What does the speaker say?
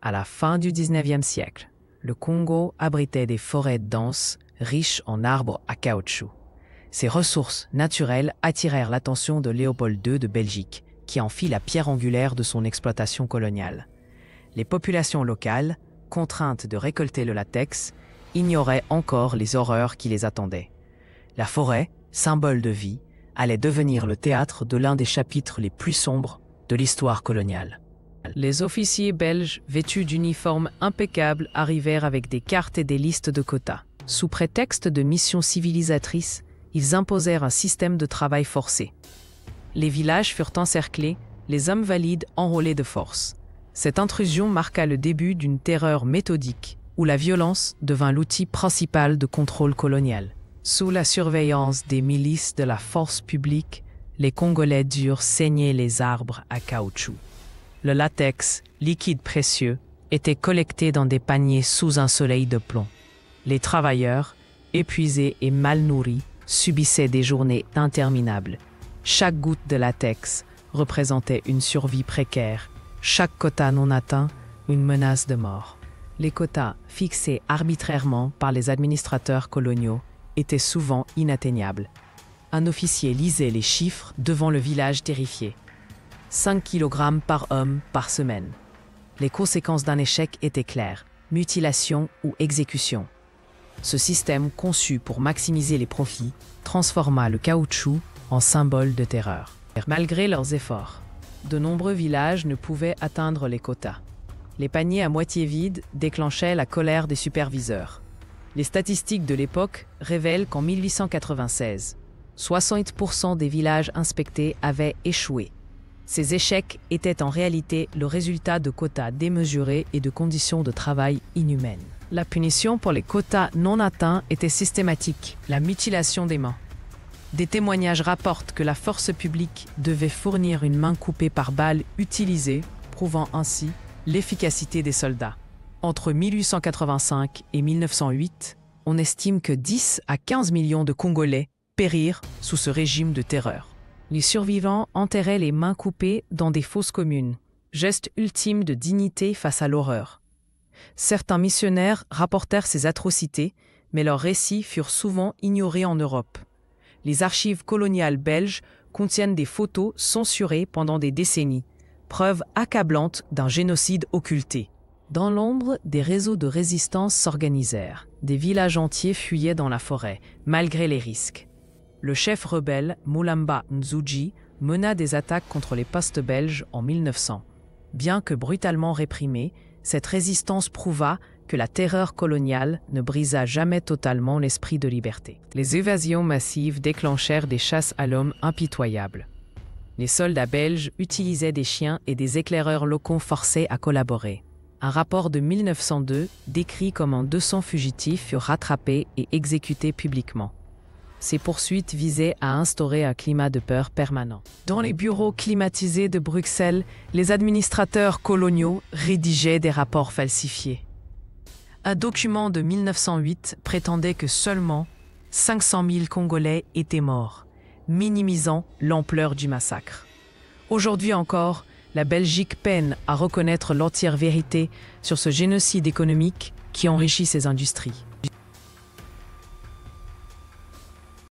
À la fin du XIXe siècle, le Congo abritait des forêts denses, riches en arbres à caoutchouc. Ces ressources naturelles attirèrent l'attention de Léopold II de Belgique, qui en fit la pierre angulaire de son exploitation coloniale. Les populations locales, contraintes de récolter le latex, ignoraient encore les horreurs qui les attendaient. La forêt, symbole de vie, allait devenir le théâtre de l'un des chapitres les plus sombres de l'histoire coloniale. Les officiers belges, vêtus d'uniformes impeccables, arrivèrent avec des cartes et des listes de quotas. Sous prétexte de mission civilisatrice, ils imposèrent un système de travail forcé. Les villages furent encerclés, les hommes valides enrôlés de force. Cette intrusion marqua le début d'une terreur méthodique, où la violence devint l'outil principal de contrôle colonial. Sous la surveillance des milices de la force publique, les Congolais durent saigner les arbres à caoutchouc. Le latex, liquide précieux, était collecté dans des paniers sous un soleil de plomb. Les travailleurs, épuisés et mal nourris, subissaient des journées interminables. Chaque goutte de latex représentait une survie précaire, chaque quota non atteint, une menace de mort. Les quotas, fixés arbitrairement par les administrateurs coloniaux, étaient souvent inatteignables. Un officier lisait les chiffres devant le village terrifié. 5 kg par homme par semaine. Les conséquences d'un échec étaient claires, mutilation ou exécution. Ce système, conçu pour maximiser les profits, transforma le caoutchouc en symbole de terreur. Malgré leurs efforts, de nombreux villages ne pouvaient atteindre les quotas. Les paniers à moitié vides déclenchaient la colère des superviseurs. Les statistiques de l'époque révèlent qu'en 1896, 60% des villages inspectés avaient échoué. Ces échecs étaient en réalité le résultat de quotas démesurés et de conditions de travail inhumaines. La punition pour les quotas non atteints était systématique, la mutilation des mains. Des témoignages rapportent que la force publique devait fournir une main coupée par balle utilisée, prouvant ainsi l'efficacité des soldats. Entre 1885 et 1908, on estime que 10 à 15 millions de Congolais périrent sous ce régime de terreur. Les survivants enterraient les mains coupées dans des fosses communes, geste ultime de dignité face à l'horreur. Certains missionnaires rapportèrent ces atrocités, mais leurs récits furent souvent ignorés en Europe. Les archives coloniales belges contiennent des photos censurées pendant des décennies, preuve accablante d'un génocide occulté. Dans l'ombre, des réseaux de résistance s'organisèrent. Des villages entiers fuyaient dans la forêt, malgré les risques. Le chef rebelle, Mulamba Nzuji, mena des attaques contre les postes belges en 1900. Bien que brutalement réprimée, cette résistance prouva que la terreur coloniale ne brisa jamais totalement l'esprit de liberté. Les évasions massives déclenchèrent des chasses à l'homme impitoyables. Les soldats belges utilisaient des chiens et des éclaireurs locaux forcés à collaborer. Un rapport de 1902 décrit comment 200 fugitifs furent rattrapés et exécutés publiquement. Ces poursuites visaient à instaurer un climat de peur permanent. Dans les bureaux climatisés de Bruxelles, les administrateurs coloniaux rédigeaient des rapports falsifiés. Un document de 1908 prétendait que seulement 500 000 Congolais étaient morts, minimisant l'ampleur du massacre. Aujourd'hui encore, la Belgique peine à reconnaître l'entière vérité sur ce génocide économique qui enrichit ses industries.